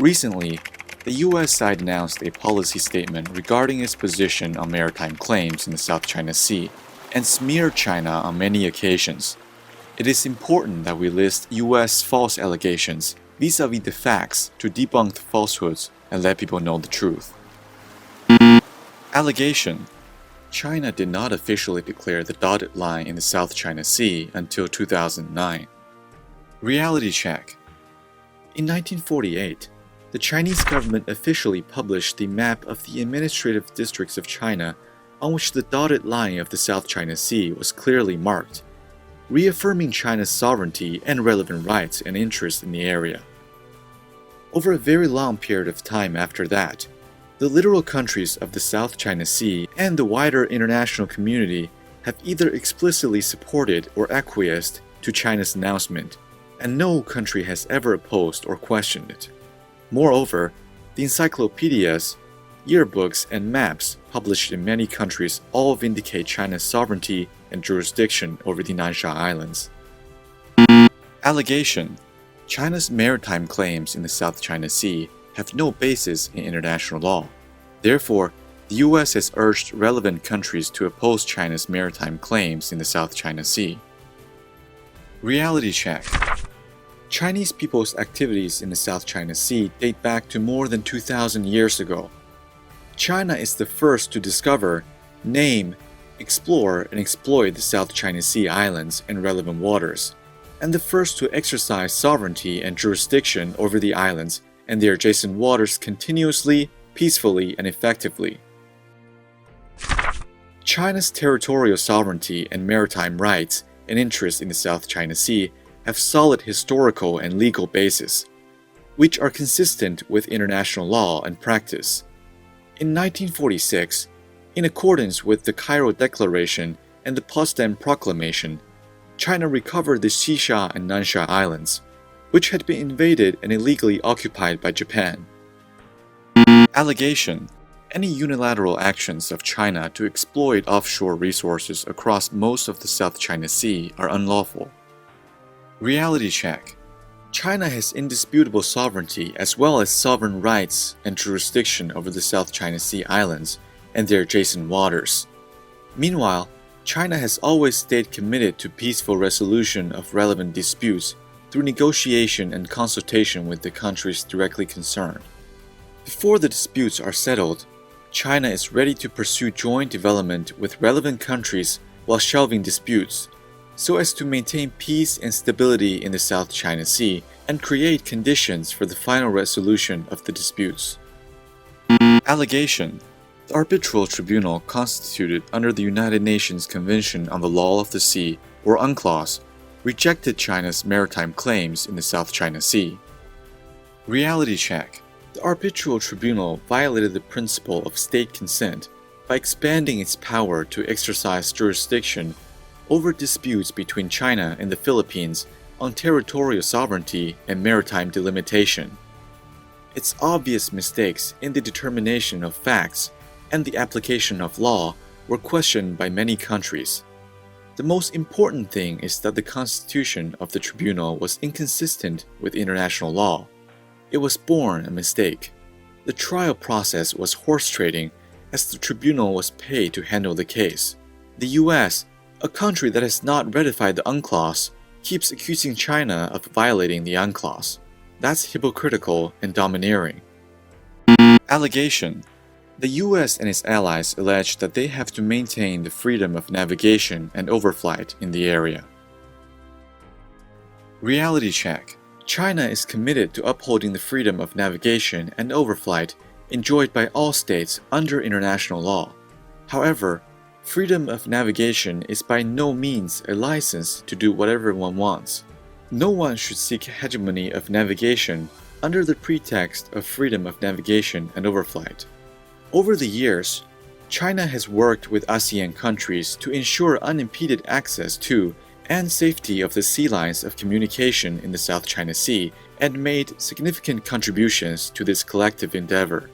Recently, the US side announced a policy statement regarding its position on maritime claims in the South China Sea and smeared China on many occasions. It is important that we list US false allegations vis-à-vis the facts to debunk the falsehoods and let people know the truth. Allegation: China did not officially declare the dotted line in the South China Sea until 2009. Reality check: in 1948, the Chinese government officially published the map of the administrative districts of China on which the dotted line of the South China Sea was clearly marked, reaffirming China's sovereignty and relevant rights and interests in the area. Over a very long period of time after that, the littoral countries of the South China Sea and the wider international community have either explicitly supported or acquiesced to China's announcement, and no country has ever opposed or questioned it. Moreover, the encyclopedias, yearbooks, and maps published in many countries all vindicate China's sovereignty and jurisdiction over the Nansha Islands. Allegation: China's maritime claims in the South China Sea have no basis in international law. Therefore, the US has urged relevant countries to oppose China's maritime claims in the South China Sea. Reality check: Chinese people's activities in the South China Sea date back to more than 2,000 years ago. China is the first to discover, name, explore, and exploit the South China Sea islands and relevant waters, and the first to exercise sovereignty and jurisdiction over the islands and their adjacent waters continuously, peacefully, and effectively. China's territorial sovereignty and maritime rights and interests in the South China Sea have solid historical and legal bases, which are consistent with international law and practice. In 1946, in accordance with the Cairo Declaration and the Potsdam Proclamation, China recovered the Xisha and Nansha Islands, which had been invaded and illegally occupied by Japan. Allegation: any unilateral actions of China to exploit offshore resources across most of the South China Sea are unlawful. Reality check: China has indisputable sovereignty as well as sovereign rights and jurisdiction over the South China Sea islands and their adjacent waters. Meanwhile, China has always stayed committed to peaceful resolution of relevant disputes through negotiation and consultation with the countries directly concerned. Before the disputes are settled, China is ready to pursue joint development with relevant countries while shelving disputes, so as to maintain peace and stability in the South China Sea and create conditions for the final resolution of the disputes. Allegation: the arbitral tribunal constituted under the United Nations Convention on the Law of the Sea, or UNCLOS, rejected China's maritime claims in the South China Sea. Reality check: the arbitral tribunal violated the principle of state consent by expanding its power to exercise jurisdiction over disputes between China and the Philippines on territorial sovereignty and maritime delimitation. Its obvious mistakes in the determination of facts and the application of law were questioned by many countries. The most important thing is that the constitution of the tribunal was inconsistent with international law. It was born a mistake. The trial process was horse trading, as the tribunal was paid to handle the case. The US, a country that has not ratified the UNCLOS, keeps accusing China of violating the UNCLOS. That's hypocritical and domineering. Allegation: the US and its allies allege that they have to maintain the freedom of navigation and overflight in the area. Reality check: China is committed to upholding the freedom of navigation and overflight enjoyed by all states under international law. However, freedom of navigation is by no means a license to do whatever one wants. No one should seek hegemony of navigation under the pretext of freedom of navigation and overflight. Over the years, China has worked with ASEAN countries to ensure unimpeded access to and safety of the sea lines of communication in the South China Sea and made significant contributions to this collective endeavor.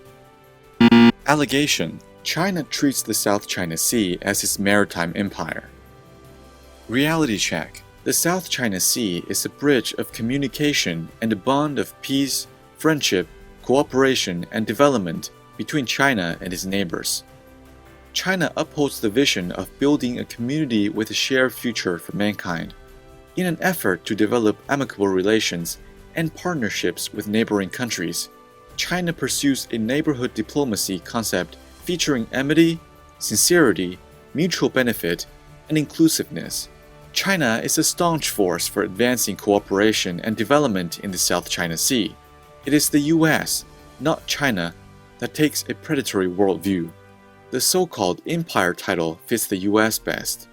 Allegation: China treats the South China Sea as its maritime empire. Reality check: the South China Sea is a bridge of communication and a bond of peace, friendship, cooperation, and development between China and its neighbors. China upholds the vision of building a community with a shared future for mankind. In an effort to develop amicable relations and partnerships with neighboring countries, China pursues a neighborhood diplomacy concept featuring amity, sincerity, mutual benefit, and inclusiveness. China is a staunch force for advancing cooperation and development in the South China Sea. It is the US, not China, that takes a predatory worldview. The so-called empire title fits the US best.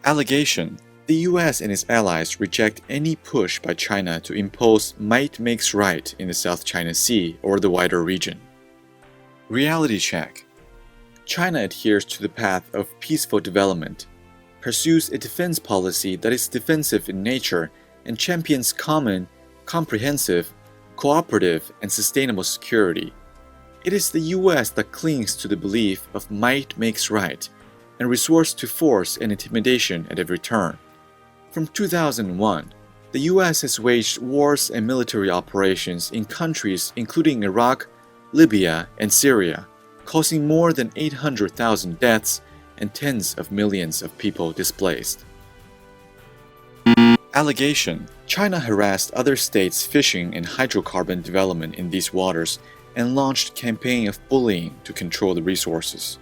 Allegation: the US and its allies reject any push by China to impose might makes right in the South China Sea or the wider region. Reality check: China adheres to the path of peaceful development, pursues a defense policy that is defensive in nature, and champions common, comprehensive, cooperative, and sustainable security. It is the US that clings to the belief of might makes right and resorts to force and intimidation at every turn. From 2001, the US has waged wars and military operations in countries including Iraq, Libya, and Syria, causing more than 800,000 deaths and tens of millions of people displaced. Allegation: China harassed other states' fishing and hydrocarbon development in these waters and launched a campaign of bullying to control the resources.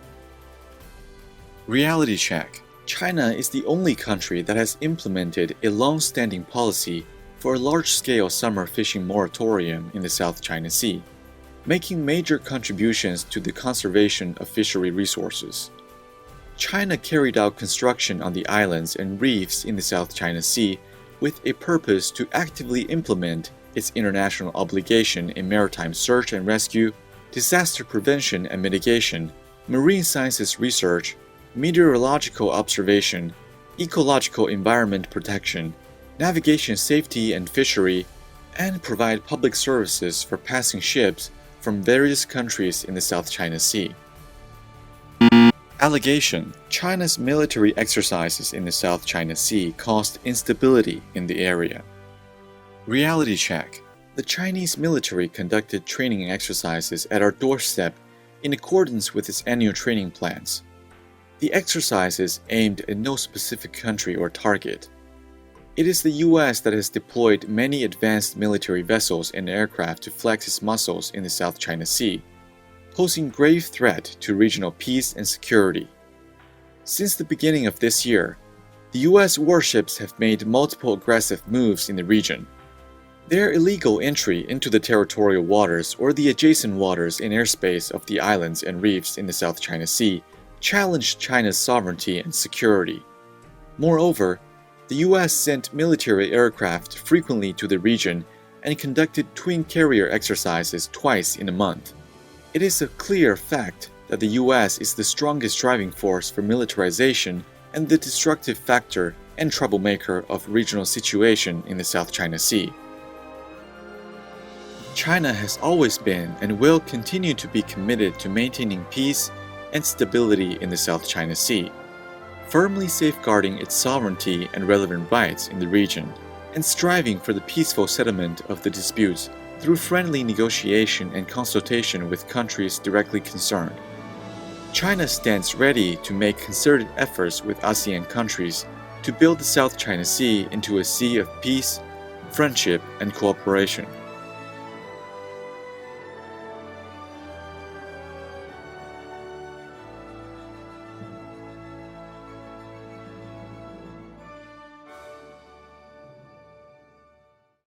Reality check: China is the only country that has implemented a long-standing policy for a large-scale summer fishing moratorium in the South China Sea, making major contributions to the conservation of fishery resources. China carried out construction on the islands and reefs in the South China Sea with a purpose to actively implement its international obligation in maritime search and rescue, disaster prevention and mitigation, marine sciences research, meteorological observation, ecological environment protection, navigation safety and fishery, and provide public services for passing ships from various countries in the South China Sea. Allegation: China's military exercises in the South China Sea caused instability in the area. Reality check: the Chinese military conducted training exercises at our doorstep in accordance with its annual training plans. The exercises aimed at no specific country or target. It is the US that has deployed many advanced military vessels and aircraft to flex its muscles in the South China Sea, posing grave threat to regional peace and security. Since the beginning of this year, the US warships have made multiple aggressive moves in the region. Their illegal entry into the territorial waters or the adjacent waters and airspace of the islands and reefs in the South China Sea challenged China's sovereignty and security. Moreover, the US sent military aircraft frequently to the region and conducted twin carrier exercises twice in a month. It is a clear fact that the US is the strongest driving force for militarization and the destructive factor and troublemaker of regional situation in the South China Sea. China has always been and will continue to be committed to maintaining peace and stability in the South China Sea, firmly safeguarding its sovereignty and relevant rights in the region, and striving for the peaceful settlement of the disputes through friendly negotiation and consultation with countries directly concerned. China stands ready to make concerted efforts with ASEAN countries to build the South China Sea into a sea of peace, friendship, and cooperation.